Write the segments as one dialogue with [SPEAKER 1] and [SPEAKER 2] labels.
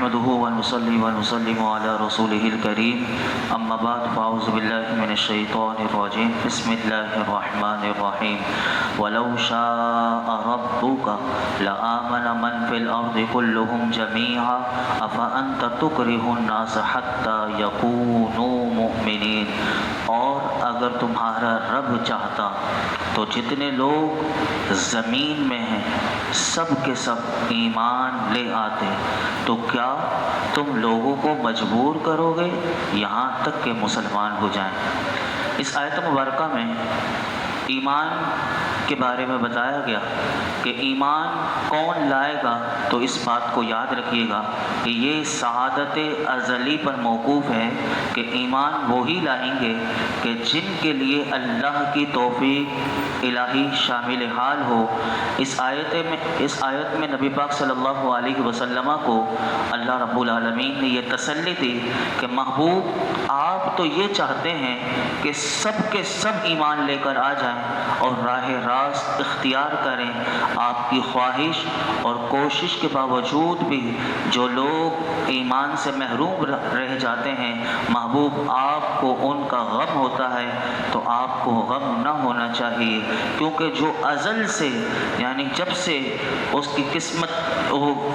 [SPEAKER 1] نحمده ونصلي ونسلم على رسوله الكريم اما بعد فاعوذ بالله من الشيطان الرجيم بسم الله الرحمن الرحيم ولو شاء ربك لآمن من في الأرض كلهم جميعا أفأنت تكره الناس حتى يكونوا مؤمنين. اور اگر تمہارا رب چاہتا تو جتنے لوگ زمین میں ہیں سب کے سب ایمان لے آتے. تو کیا تم لوگوں کو مجبور کرو گے یہاں تک کہ مسلمان ہو جائیں؟ اس آیت مبارکہ میں ایمان کے بارے میں بتایا گیا کہ ایمان کون لائے گا. تو اس بات کو یاد رکھیے گا کہ یہ سعادت ازلی پر موقوف ہے کہ ایمان وہی لائیں گے کہ جن کے لیے اللہ کی توفیق الہی شامل حال ہو. اس آیت میں نبی پاک صلی اللہ علیہ وسلم کو اللہ رب العالمین نے یہ تسلی دی کہ محبوب آپ تو یہ چاہتے ہیں کہ سب کے سب ایمان لے کر آ جائیں اور راہ راست اختیار کریں. آپ کی خواہش اور کوشش کے باوجود بھی جو لوگ ایمان سے محروم رہ جاتے ہیں محبوب آپ کو ان کا غم ہوتا ہے تو آپ کو غم نہ ہونا چاہیے، کیونکہ جو ازل سے یعنی جب سے اس کی قسمت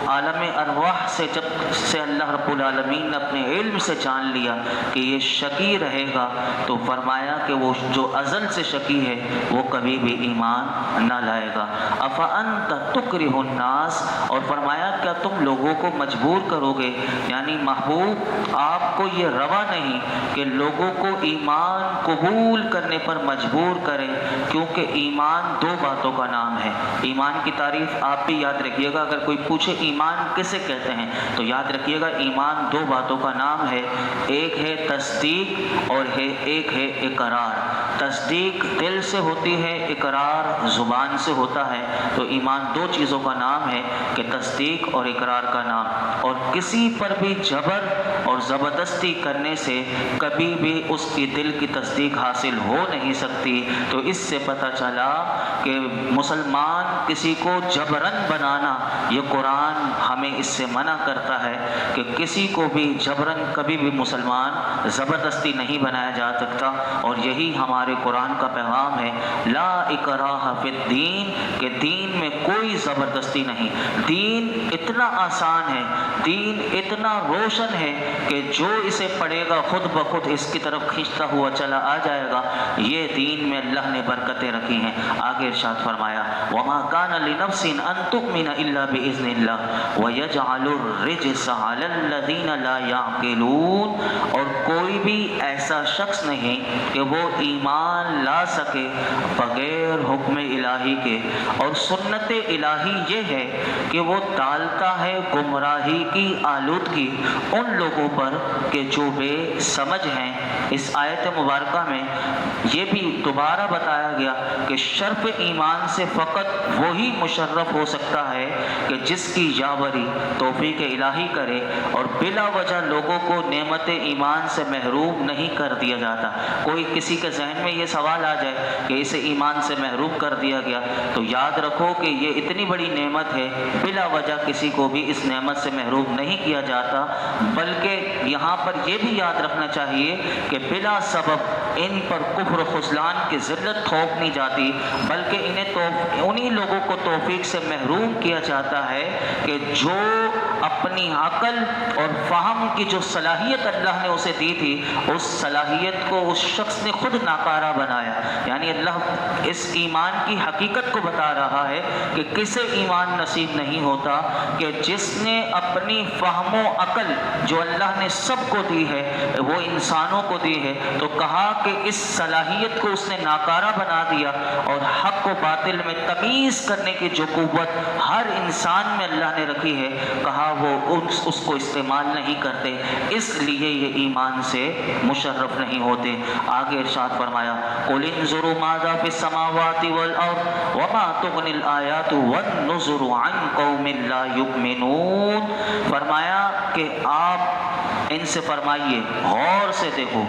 [SPEAKER 1] عالم ارواح سے جب سے اللہ رب العالمین نے اپنے علم سے جان لیا کہ یہ شقی رہے گا تو فرمایا کہ وہ جو ازل سے شقی ہے وہ کبھی بھی ایمان نہ لائے گا. افانت تکرہ الناس، اور فرمایا کیا تم لوگوں کو مجبور کرو گے، یعنی محبوب آپ کو یہ روا نہیں کہ لوگوں کو ایمان قبول کرنے پر مجبور کریں، کیونکہ ایمان دو باتوں کا نام ہے. ایمان کی تعریف آپ بھی یاد رکھیے گا. اگر کوئی پوچھے ایمان کسے کہتے ہیں تو یاد رکھیے گا ایمان دو باتوں کا نام ہے. ایک ہے تصدیق اور ایک ہے اقرار. تصدیق دل سے ہوتی ہے، اقرار زبان سے ہوتا ہے. تو ایمان دو چیزوں کا نام ہے کہ تصدیق اور اقرار کا نام. اور کسی پر بھی جبر اور زبردستی کرنے سے کبھی بھی اس کی دل کی تصدیق حاصل ہو نہیں سکتی. تو اس سے پتہ چلا کہ مسلمان کسی کو جبرن بنانا، یہ قرآن ہمیں اس سے منع کرتا ہے کہ کسی کو بھی جبرن کبھی بھی مسلمان زبردستی نہیں بنایا جا سکتا. اور یہی ہمارے قرآن کا پیغام ہے، لا اکراہ فی الدین، کہ دین میں کوئی زبردستی نہیں. دین اتنا آسان ہے، دین اتنا روشن ہے کہ جو اسے پڑھے گا خود بخود اس کی طرف کھینچتا ہوا چلا آ جائے گا. یہ دین میں اللہ نے برکتیں رکھی ہیں. آگے ارشاد فرمایا وما کان لنفس ان تؤمن الا باذن اللہ ویجعل الرجس علی الذین لا یعقلون، اور کوئی بھی ایسا شخص نہیں کہ وہ ایمان لا سکے بغیر حکم الہی کے. اور سنت الہی یہ ہے کہ وہ ڈالتا ہے گمراہی کی آلودگی ان لوگوں پر کہ جو بے سمجھ ہیں. اس آیت مبارکہ میں یہ بھی دوبارہ بتایا گیا کہ شرف ایمان سے فقط وہی مشرف ہو سکتا ہے کہ جس کی یاوری توفیق الہی کرے اور بلا وجہ لوگوں کو نعمت ایمان سے محروم نہیں کر دیا جاتا. کوئی کسی کے ذہن میں یہ سوال آ جائے کہ اسے ایمان سے محروم کر دیا گیا تو یاد رکھو کہ یہ اتنی بڑی نعمت ہے، بلا وجہ کسی کو بھی اس نعمت سے محروم نہیں کیا جاتا. بلکہ یہاں پر یہ بھی یاد رکھنا چاہیے کہ بلا سبب ان پر کفر و خذلان کی ذلت تھوپنی جاتی، بلکہ انہی لوگوں کو توفیق سے محروم کیا جاتا ہے کہ جو اپنی عقل اور فہم کی جو صلاحیت اللہ نے اسے دی تھی اس صلاحیت کو اس شخص نے خود ناکارہ بنایا. یعنی اللہ اس ایمان کی حقیقت کو بتا رہا ہے کہ کسے ایمان نصیب نہیں ہوتا کہ جس نے اپنی فہم و عقل جو اللہ نے سب کو دی ہے وہ انسانوں کو دی ہے تو کہا کہ اس صلاحیت کو اس نے ناکارہ بنا دیا. اور حق و باطل میں تمیز کرنے کی جو قوت ہر انسان میں اللہ نے رکھی ہے کہا وہ اس کو استعمال نہیں کرتے، اس لیے یہ ایمان سے مشرف نہیں ہوتے. آگے ارشاد فرمایا قل انظروا ماذا فی السماوات والارض وما تغنی الآیات والنذر عن قوم لا یؤمنون. فرمایا کہ آپ ان سے فرمائیے غور سے دیکھو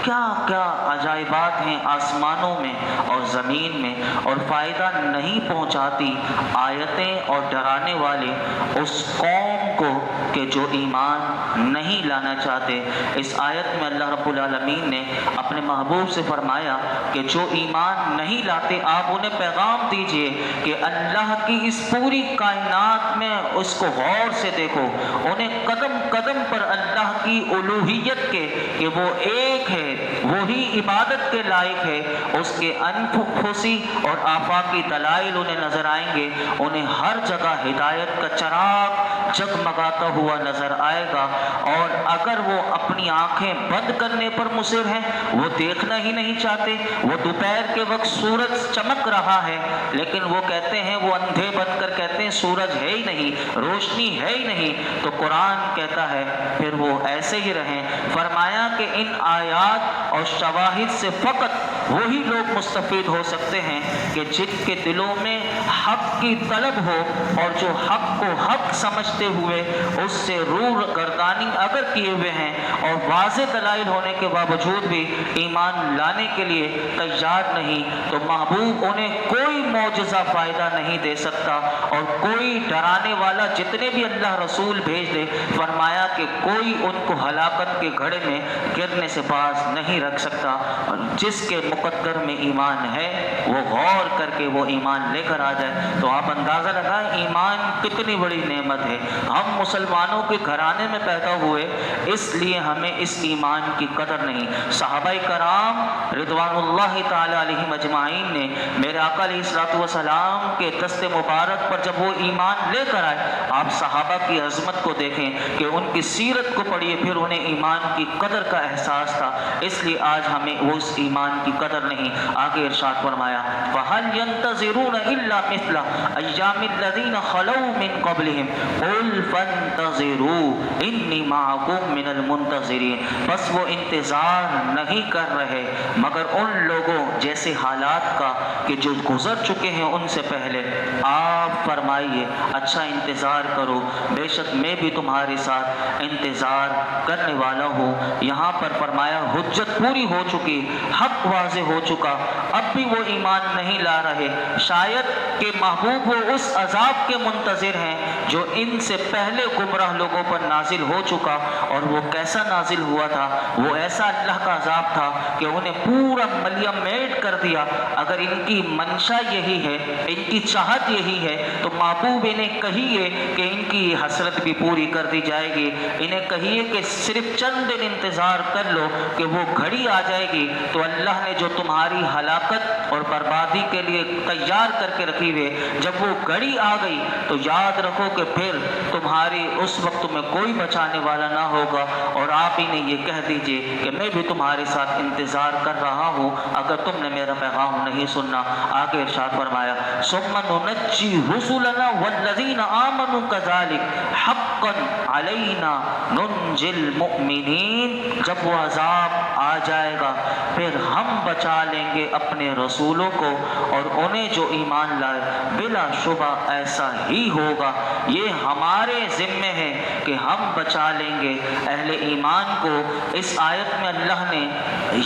[SPEAKER 1] کیا کیا عجائبات ہیں آسمانوں میں اور زمین میں، اور فائدہ نہیں پہنچاتی آیتیں اور ڈرانے والے اس قوم کو کہ جو ایمان نہیں لانا چاہتے۔ اس آیت میں اللہ رب العالمین نے اپنے محبوب سے فرمایا کہ جو ایمان نہیں لاتے آپ انہیں پیغام دیجئے کہ اللہ کی اس پوری کائنات میں اس کو غور سے دیکھو، انہیں قدم قدم پر اللہ کی الوہیت کے کہ وہ ایک ہے، وہی عبادت کے لائق ہے، اس کے انفسی اور آفاقی دلائل انہیں نظر آئیں گے، انہیں ہر جگہ ہدایت کا چراغ جگمگاتا ہوا نظر آئے گا، اور اگر وہ اپنی آنکھیں بند کرنے پر مصر ہیں، وہ دیکھنا ہی نہیں چاہتے، وہ دوپہر کے وقت سورج چمک رہا ہے لیکن وہ کہتے ہیں، وہ اندھے بن کر کہتے ہیں سورج ہے ہی نہیں، روشنی ہے ہی نہیں، تو قرآن کہتا ہے پھر وہ ایسے ہی رہیں۔ فرمایا کہ ان آیات اور شواہد سے فقط وہی لوگ مستفید ہو سکتے ہیں کہ جن کے دلوں میں حق کی طلب ہو اور جو حق کو حق سمجھتے ہوئے اس سے روح گردانی اگر کیے ہوئے ہیں اور واضح دلائل ہونے کے باوجود بھی ایمان لانے کے لیے تیار نہیں، تو محبوب انہیں کوئی معجزہ فائدہ نہیں دے سکتا، اور کوئی ڈرانے والا جتنے بھی اللہ رسول بھیج دے، فرمایا کہ کوئی ان کو ہلاکت کے گھڑے میں گرنے سے باز نہیں رکھ سکتا۔ اور جس کے مقدر میں ایمان ہے وہ غور کر کے وہ ایمان لے کر آ جائے۔ تو آپ اندازہ لگائیں ایمان کتنی بڑی نعمت ہے۔ ہم مسلمانوں کے گھرانے میں پیدا ہوئے، اس لیے ہمیں اس ایمان کی قدر نہیں۔ صحابہ کرام رضوان اللہ تعالی علیہم اجمعین نے میرے آقا علیہ الصلوۃ والسلام کے دست مبارک پر جب وہ ایمان لے کر آئے، آپ صحابہ کی عظمت کو دیکھیں کہ ان کی سیرت کو پڑھیے، پھر انہیں ایمان کی قدر کا احساس تھا۔ اس لیے آج ہمیں اس ایمان کی قدر نہیں۔ آگے ارشاد فرمایا فَهَلْ يَنْتَظِرُونَ إِلَّا مِثْلَ أَيَّامِ الَّذِينَ خَلَوْا مِنْ قَبْلِهِمْ قُلْ فَانْتَظِرُوا إِنِّي مَعَكُمْ مِنَ الْمُنْتَظِرِينَ۔ بس وہ انتظار نہیں کر رہے مگر ان لوگوں جیسے حالات کا کہ جو گزر چکے ہیں ان سے پہلے۔ آپ فرمائیے اچھا انتظار کرو، بے شک میں بھی تمہارے ساتھ انتظار کرنے والا ہوں۔ یہاں پر فرمایا حجت پوری ہو چکی، حق واضح ہو چکا، اب بھی وہ ایمان نہیں لا رہے۔ شاید کہ محبوب وہ اس عذاب کے منتظر ہیں جو ان سے پہلے گمراہ لوگوں پر نازل ہو چکا، اور وہ کیسا نازل ہوا تھا؟ وہ ایسا اللہ کا عذاب تھا کہ انہیں پورا ملیم میٹ کر دیا۔ اگر ان کی منشا یہی ہے، ان کی چاہت یہی ہے، تو محبوب انہیں کہیے کہ ان کی حسرت بھی پوری کر دی جائے گی۔ انہیں کہیے کہ صرف چند دن انتظار کر لو کہ وہ گھڑی آ جائے گی تو اللہ نے جو تمہاری ہلاکت اور بربادی کے لیے تیار کر کے رکھی ہوئے، جب وہ گھڑی آ گئی تو یاد رکھو کہ پھر تمہاری اس وقت میں کوئی بچانے والا نہ ہوگا، اور آپ انہیں یہ کہہ دیجئے کہ میں بھی تمہارے ساتھ انتظار کر رہا ہوں اگر تم نے میرا پیغام نہیں سننا۔ آگے ارشاد فرمایا ثم ننجی رسلنا والذین آمنوا كذلك حقا علینا ننجی المؤمنین۔ جب وہ عذاب آ جائے گا پھر ہم بچا لیں گے اپنے رسولوں کو اور انہیں جو ایمان لائے، بلا شبہ ایسا ہی ہوگا۔ یہ ہمارے ذمے ہے کہ ہم بچا لیں گے اہل ایمان کو۔ اس آیت میں اللہ نے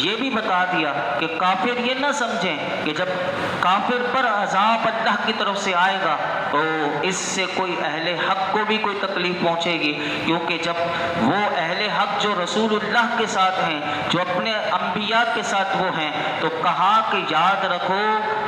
[SPEAKER 1] یہ بھی بتا دیا کہ کافر یہ نہ سمجھیں کہ جب کافر پر عذاب اللہ کی طرف سے آئے گا تو اس سے کوئی اہل حق کو بھی کوئی تکلیف پہنچے گی، کیونکہ جب وہ اہل حق جو رسول اللہ کے ساتھ ہیں، جو اپنے انبیاء کے ساتھ وہ ہیں، تو کہا کہ یاد رکھو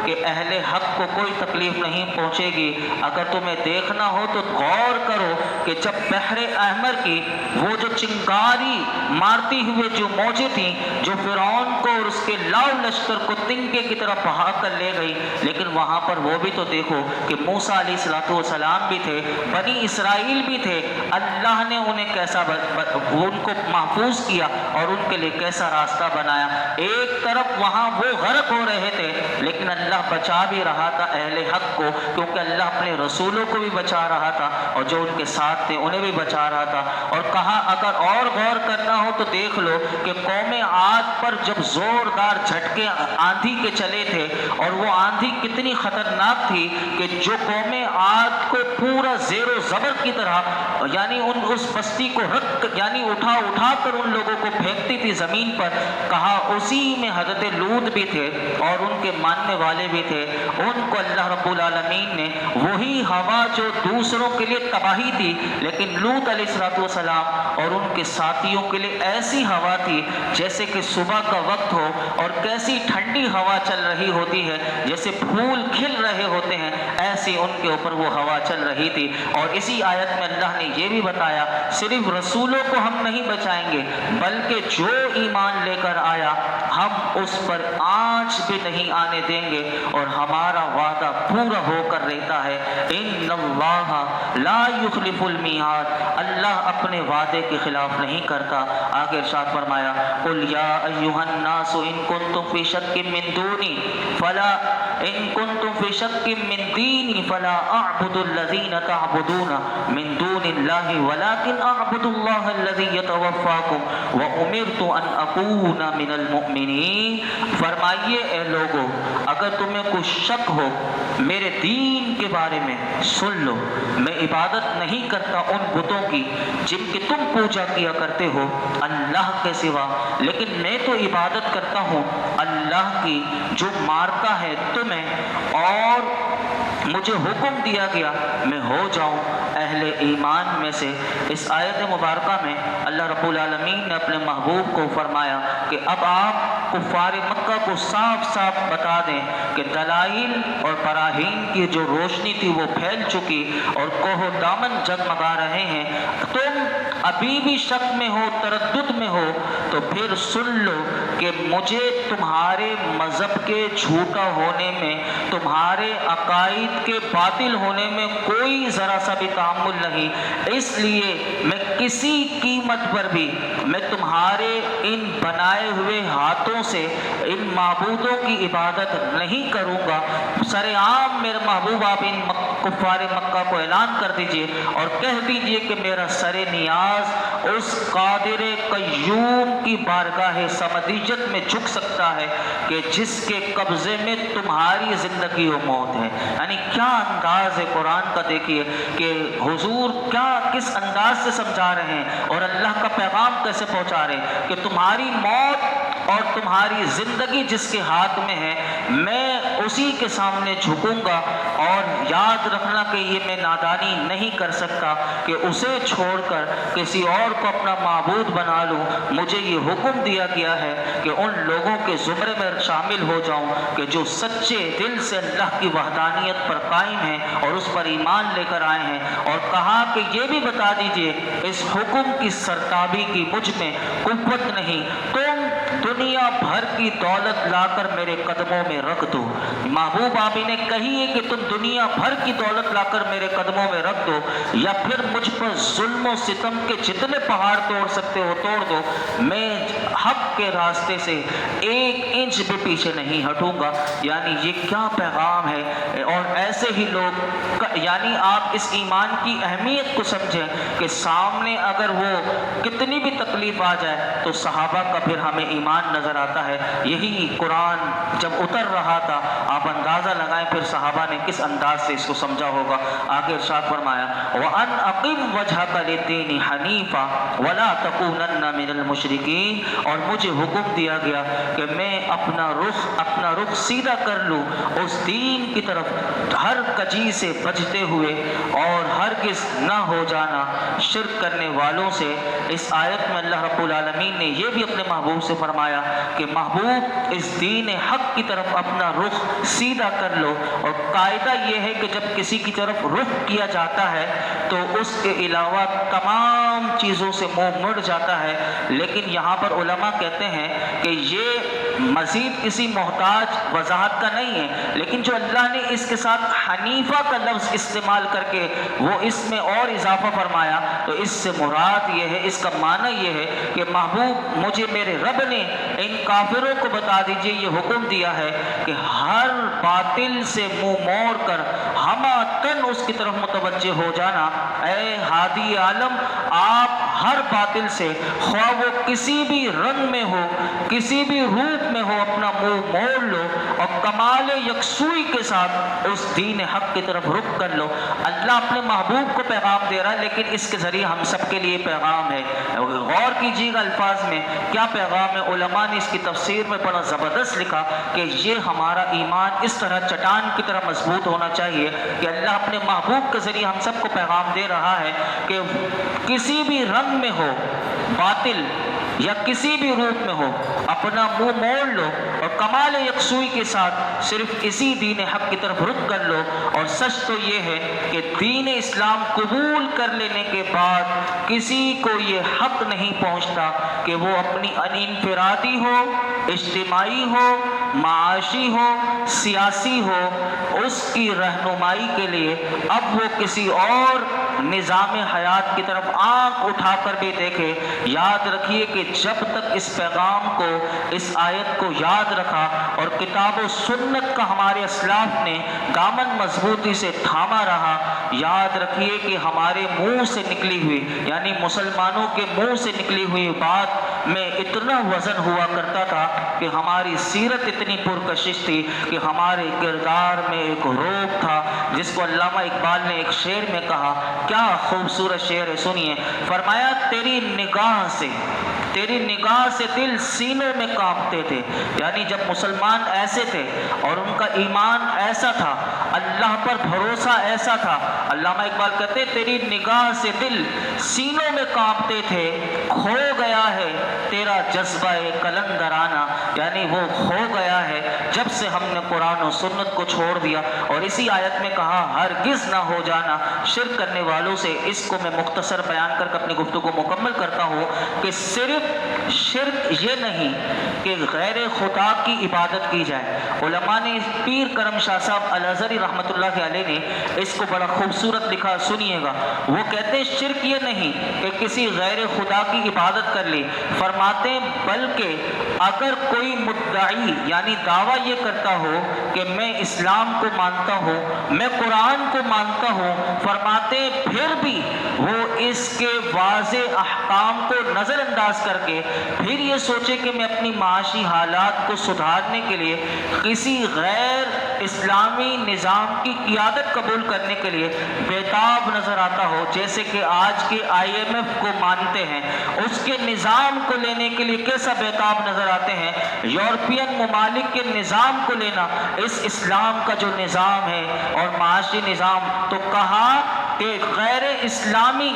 [SPEAKER 1] کہ اہل حق کو کوئی تکلیف نہیں پہنچے گی۔ اگر تمہیں دیکھنا ہو تو غور کرو کہ جب بحر احمر کی وہ جو چنگاری مارتی ہوئے جو موجیں تھیں جو فرعون کو اور اس کے لاؤ لشکر کو تنکے کی طرح بہا کر لے گئی، لیکن وہاں پر وہ بھی تو دیکھو کہ موسیٰ علیہ السلام بھی تھے، بنی اسرائیل بھی تھے، اللہ نے انہیں کیسا ان کو محفوظ کیا اور ان کے لیے کیسا راستہ بنایا۔ ایک طرف وہاں وہ غرق ہو رہے تھے لیکن اللہ بچا بھی رہا تھا اہل حق کو، کیونکہ اللہ اپنے رسولوں کو بھی بچا رہا تھا اور جو ان کے ساتھ تھے انہیں بھی بچا رہا تھا۔ اور کہا اگر اور غور کرنا ہو تو دیکھ لو کہ قوم عاد پر جب زوردار جھٹکے آندھی کے چلے تھے، اور وہ آندھی کتنی خطرناک تھی کہ جو قوم عاد کو پورا زیر و زبر کی طرح یعنی اس بستی کو اٹھا کر ان لوگوں کو پھینکتی تھی زمین پر، کہا اسی میں حضرت لوط بھی تھے اور ان کے ماننے والے بھی تھے۔ ان ان کو اللہ رب العالمین نے وہی ہوا جو دوسروں کے لیے تباہی تھی، لیکن لوط علیہ السلام اور ان کے ساتھیوں کے لیے ایسی ہوا تھی جیسے کہ صبح کا وقت ہو اور کیسی ٹھنڈی ہوا چل رہی ہوتی ہے، جیسے پھول کھل رہے ہوتے ہیں، ایسی ان کے اوپر وہ ہوا چل رہی تھی۔ اور اسی آیت میں اللہ نے یہ بھی بتایا صرف رسولوں کو ہم نہیں بچائیں گے، بلکہ جو ایمان لے کر آیا ہم اس پر آنچ بھی نہیں آنے دیں گے، اور ہمارا وعدہ پورا ہو کر رہتا ہے۔ ان اللہ لا یخلف المیعاد، اللہ اپنے وعدے کے خلاف نہیں کرتا۔ آگے ارشاد فرمایا قل یا ایھا الناس ان کنتم فی شک من دونی فلا ان کنتم فی شک من دینی فلا اعبد الذین تعبدون من دون اللہ ولکن اعبد اللہ الذی یتوفاکم وامرت ان اکون من المؤمنین۔ فرمائیے اے لوگو، اگر تمہیں کچھ شک ہو میرے دین کے بارے میں سن لو، میں عبادت نہیں کرتا ان بتوں کی جن کی تم پوجا کیا کرتے ہو اللہ کے سوا، لیکن میں تو عبادت کرتا ہوں اللہ کی جو مارتا ہے تمہیں، اور مجھے حکم دیا گیا میں ہو جاؤں اہل ایمان میں سے۔ اس آیت مبارکہ میں اللہ رب العالمین نے اپنے محبوب کو فرمایا کہ اب آپ کفار مکہ کو صاف صاف بتا دیں کہ دلائل اور براہین کی جو روشنی تھی وہ پھیل چکی اور کوہ و دامن جگمگا رہے ہیں، تم ابھی بھی شک میں ہو، تردد میں ہو، تو پھر سن لو کہ مجھے تمہارے مذہب کے جھوٹا ہونے میں، تمہارے عقائد کے باطل ہونے میں کوئی ذرا سا بھی تعامل نہیں، اس لیے میں کسی قیمت پر بھی میں تمہارے ان بنائے ہوئے ہاتھوں سے ان معبودوں کی عبادت نہیں کروں گا۔ سر عام میرے محبوب آپ ان کفار مکہ کو اعلان کر دیجئے اور کہہ دیجئے کہ میرا سر نیاز اس قادر قیوم کی بارگاہ سمدیت میں جھک سکتا ہے کہ جس کے قبضے میں تمہاری زندگی و موت ہے۔ یعنی کیا انداز ہے قرآن کا، دیکھیے کہ حضور کس انداز سے سمجھا رہے ہیں اور اللہ کا پیغام کیسے پہنچا رہے ہیں کہ تمہاری موت اور تمہاری زندگی جس کے ہاتھ میں ہے، میں اسی کے سامنے جھکوں گا، اور یاد رکھنا کہ یہ میں نادانی نہیں کر سکتا کہ اسے چھوڑ کر کسی اور کو اپنا معبود بنا لوں۔ مجھے یہ حکم دیا گیا ہے کہ ان لوگوں کے زمرے میں شامل ہو جاؤں کہ جو سچے دل سے اللہ کی وحدانیت پر قائم ہیں اور اس پر ایمان لے کر آئے ہیں، اور کہا کہ یہ بھی بتا دیجئے اس حکم کی سرتابی کی مجھ میں قوت نہیں، تم دنیا بھر کی دولت لا کر میرے قدموں میں رکھ دو۔ محبوب آپ نے کہی ہے کہ تم دنیا بھر کی دولت لا کر میرے قدموں میں رکھ دو، یا پھر مجھ پر ظلم و ستم کے جتنے پہاڑ توڑ سکتے ہو توڑ دو، میں حق کے راستے سے ایک انچ بھی پیچھے نہیں ہٹوں گا۔ یعنی یہ کیا پیغام ہے، اور ایسے ہی لوگ، یعنی آپ اس ایمان کی اہمیت کو سمجھیں کہ سامنے اگر وہ کتنی بھی تکلیف آ جائے تو صحابہ کا پھر ہمیں ایمان نظر آتا ہے۔ یہی قرآن جب اتر رہا تھا آپ اندازہ لگائیں پھر صحابہ نے کس انداز سے اس کو سمجھا ہوگا۔ آگے ارشاد فرمایا وَأَنْ أَقِمْ وَجْهَكَ لِلدِّينِ حَنِيفًا وَلَا تَكُونَنَّ مِنَ الْمُشْرِكِينَ، اور مجھے حکم دیا گیا کہ میں اپنا رخ سیدھا کر لوں اس دین کی طرف ہر کجی سے بچتے ہوئے، اور ہرگز نہ ہو جانا شرک کرنے والوں سے۔ اس آیت میں اللہ رب العالمین نے یہ بھی اپنے محبوب سے فرمایا کہ محبوب اس دین حق کی طرف اپنا رخ سیدھا کر لو، اور قاعدہ یہ ہے کہ جب کسی کی طرف رخ کیا جاتا ہے تو اس کے علاوہ تمام چیزوں سے منہ مڑ جاتا ہے، لیکن یہاں پر علماء کہتے ہیں کہ یہ مزید کسی محتاج وضاحت کا نہیں ہے، لیکن جو اللہ نے اس کے ساتھ حنیفہ کا لفظ استعمال کر کے وہ اس میں اور اضافہ فرمایا، تو اس سے مراد یہ ہے، اس کا معنی یہ ہے کہ محبوب مجھے میرے رب نے ان کافروں کو بتا دیجئے یہ حکم دیا ہے کہ ہر باطل سے منہ موڑ کر ہمہ تن اس کی طرف متوجہ ہو جانا۔ اے ہادی عالم، آپ ہر باطل سے خواہ وہ کسی بھی رنگ میں ہو، کسی بھی روپ میں ہو، اپنا منہ موڑ لو اور کمال یکسوئی کے ساتھ اس دین حق کی طرف رخ کر لو۔ اللہ اپنے محبوب کو پیغام دے رہا ہے، لیکن اس کے ذریعے ہم سب کے لیے پیغام ہے۔ غور کیجیے گا الفاظ میں کیا پیغام ہے۔ علماء نے اس کی تفسیر میں بڑا زبردست لکھا کہ یہ ہمارا ایمان اس طرح چٹان کی طرح مضبوط ہونا چاہیے کہ اللہ اپنے محبوب کے ذریعے ہم سب کو پیغام دے رہا ہے کہ کسی بھی رنگ میں ہو باطل یا کسی بھی روپ میں ہو، اپنا منہ موڑ لو اور کمال یکسوئی کے ساتھ صرف اسی دین حق کی طرف رخ کر لو۔ اور سچ تو یہ ہے کہ دین اسلام قبول کر لینے کے بعد کسی کو یہ حق نہیں پہنچتا کہ وہ اپنی انفرادی ہو، اجتماعی ہو، معاشی ہو، سیاسی ہو، اس کی رہنمائی کے لیے اب وہ کسی اور نظام حیات کی طرف آنکھ اٹھا کر بھی دیکھے۔ یاد رکھیے کہ جب تک اس پیغام کو، اس آیت کو یاد رکھا اور کتاب و سنت کا ہمارے اسلاف نے دامن مضبوطی سے تھاما رہا، یاد رکھیے کہ ہمارے منہ سے نکلی ہوئی، یعنی مسلمانوں کے منہ سے نکلی ہوئی بات میں اتنا وزن ہوا کرتا تھا کہ ہماری سیرت اتنی پرکشش تھی کہ ہمارے کردار میں ایک روب تھا، جس کو علامہ اقبال نے ایک شعر میں کہا، کیا خوبصورت شعر ہے، سنیے۔ فرمایا تیری نگاہ سے دل سینوں میں کانپتے تھے، یعنی جب مسلمان ایسے تھے اور ان کا ایمان ایسا تھا، اللہ پر بھروسہ ایسا تھا، علامہ اقبال کہتے تیری نگاہ سے دل سینوں میں کانپتے تھے، کھو گیا ہے تیرا جذبہ کلندرانہ، یعنی وہ کھو گیا ہے جب سے ہم نے قرآن و سنت کو چھوڑ دیا۔ اور اسی آیت میں کہا ہرگز نہ ہو جانا شرک کرنے والوں سے۔ اس کو میں مختصر بیان کر کے اپنی گفتگو کو مکمل کرتا ہوں کہ صرف شرک یہ نہیں کہ غیر خدا کی عبادت کی جائے۔ علماء نے پیر کرم شاہ صاحب الازہری رحمۃ اللہ علیہ نے اس کو بڑا خوبصورت لکھا، سنیے گا۔ وہ کہتے ہیں شرک یہ نہیں کہ کسی غیر خدا کی عبادت کر لی، فرماتے ہیں بلکہ اگر کوئی مدعی یعنی دعویٰ یہ کرتا ہو کہ میں اسلام کو مانتا ہوں، میں قرآن کو مانتا ہوں، فرماتے ہیں پھر بھی وہ اس کے واضح احکام کو نظر انداز کر کے پھر یہ سوچے کہ میں اپنی معاشی حالات کو سدھارنے کے لیے کسی غیر اسلامی نظام کی قیادت قبول کرنے کے لیے بیتاب نظر آتا ہو، جیسے کہ آج کے IMF کو مانتے ہیں، اس کے نظام کو لینے کے لیے کیسا بیتاب نظر آتے ہیں، یورپین ممالک کے نظام کو لینا، اس اسلام کا جو نظام ہے اور معاشی نظام، تو کہا کہ غیر اسلامی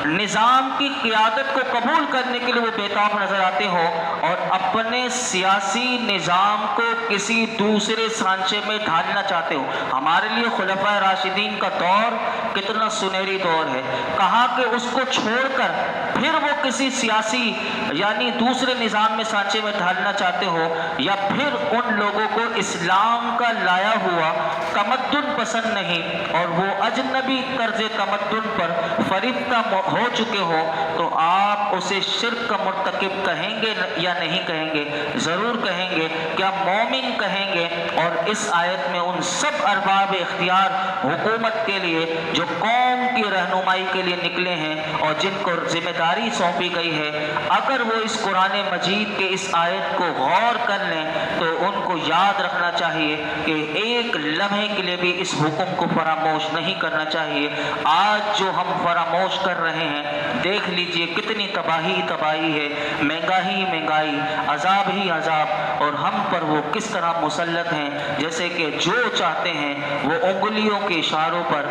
[SPEAKER 1] نظام کی قیادت کو قبول کرنے کے لیے وہ بیتاب نظر آتے ہو اور اپنے سیاسی نظام کو کسی دوسرے سانچے میں ڈھالنا چاہتے ہو۔ ہمارے لیے خلفائے راشدین کا دور کتنا سنہری دور ہے، کہا کہ اس کو چھوڑ کر پھر وہ کسی سیاسی یعنی دوسرے نظام میں سانچے میں ڈھالنا چاہتے ہو، یا پھر ان لوگوں کو اسلام کا لایا ہوا تمدن پسند نہیں اور وہ اجنبی طرز تمدن پر فریفتہ ہو چکے ہو، تو آپ اسے شرک کا مرتکب کہیں گے یا نہیں کہیں گے؟ ضرور کہیں گے۔ کیا مومن کہیں گے؟ اور اس آیت میں ان سب ارباب اختیار حکومت کے لیے جو قوم کی رہنمائی کے لیے نکلے ہیں اور جن کو ذمہ داری سونپی گئی ہے، اگر وہ اس قرآن مجید کے اس آیت کو غور کر لیں تو ان کو یاد رکھنا چاہیے کہ ایک لمحے کے لیے بھی اس حکم کو فراموش نہیں کرنا چاہیے۔ آج جو ہم فراموش کر رہے ہیں، دیکھ لیجئے کتنی تباہی ہے، مہنگائی، عذاب ہی عذاب، اور ہم پر وہ کس طرح مسلط ہیں جیسے کہ جو چاہتے ہیں وہ انگلیوں کے اشاروں پر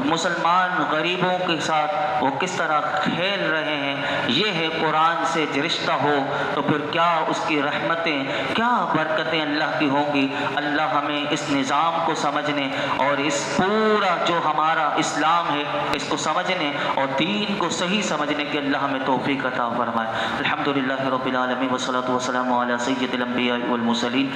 [SPEAKER 1] مسلمان غریبوں کے ساتھ وہ کس طرح کھیل رہے ہیں۔ یہ ہے قرآن سے رشتہ ہو تو پھر کیا اس کی رحمتیں، کیا برکتیں اللہ کی ہوں گی۔ اللہ ہمیں اس نظام کو سمجھنے اور اس پورا جو ہمارا اسلام ہے اس کو سمجھنے اور دین کو صحیح سمجھنے کے اللہ ہمیں توفیق عطا فرمائے۔ الحمدللہ رب العالمین والصلاة والسلام علی سید الانبیاء والمرسلین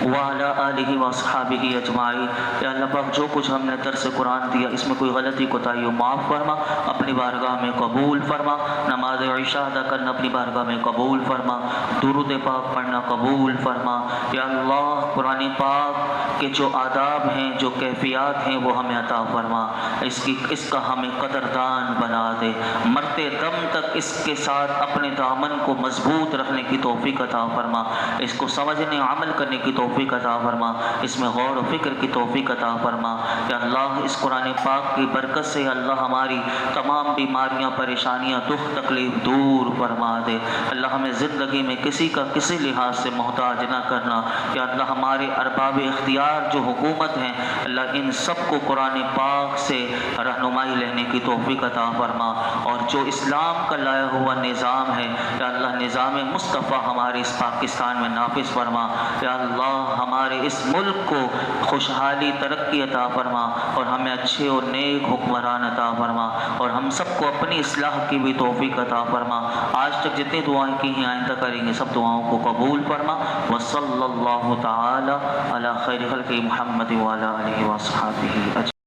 [SPEAKER 1] وعلی آلہ واصحابہ اجمعین۔ یا اللہ پاک جو کچھ ہم نے درس قرآن دیا اس میں کوئی غلطی کوتاہی ہو معاف فرما، اپنی بارگاہ میں قبول فرما۔ نماز عشاء ادا کرنا اپنی بارگاہ میں قبول فرما، درود پاک پڑھنا قبول فرما۔ یا اللہ قرآن پاک کے جو آداب ہیں، جو کیفیات ہیں، وہ ہمیں عطا فرما، اس کا ہمیں قدردان بنا دے، مرتے دم تک اس کے ساتھ اپنے دامن کو مضبوط رکھنے کی توفیق عطا فرما، اس کو سمجھنے عمل کرنے کی توفیق عطا فرما، اس میں غور و فکر کی توفیق عطا فرما۔ یا اللہ اس قرآن پاک کی برکت سے اللہ ہماری تمام بیماریاں، پریشانیاں، دکھ تکلیف دور فرما دے۔ اللہ ہمیں زندگی میں کسی کا کسی لحاظ سے محتاج نہ کرنا۔ یا اللہ ہمارے ارباب اختیار جو حکومت ہیں، اللہ ان سب کو قرآن پاک سے رہنمائی لینے کی توفیق عطا فرما، اور جو اسلام کا لایا ہوا نظام ہے، یا اللہ نظام مصطفیٰ ہمارے اس پاکستان میں نافذ فرما۔ یا اللہ ہمارے اس ملک کو خوشحالی، ترقی عطا فرما، اور ہمیں اچھے اور نیک حکمران عطا فرما، اور ہم سب کو اپنی اصلاح کی بھی توفیق عطا فرما۔ آج تک جتنی دعائیں کی ہیں، آئندہ کریں گے، سب دعاؤں کو قبول فرما۔ وصلی اللہ تعالی علی خیر خلق محمد وعلی آلہ وصحبہ اجمعین۔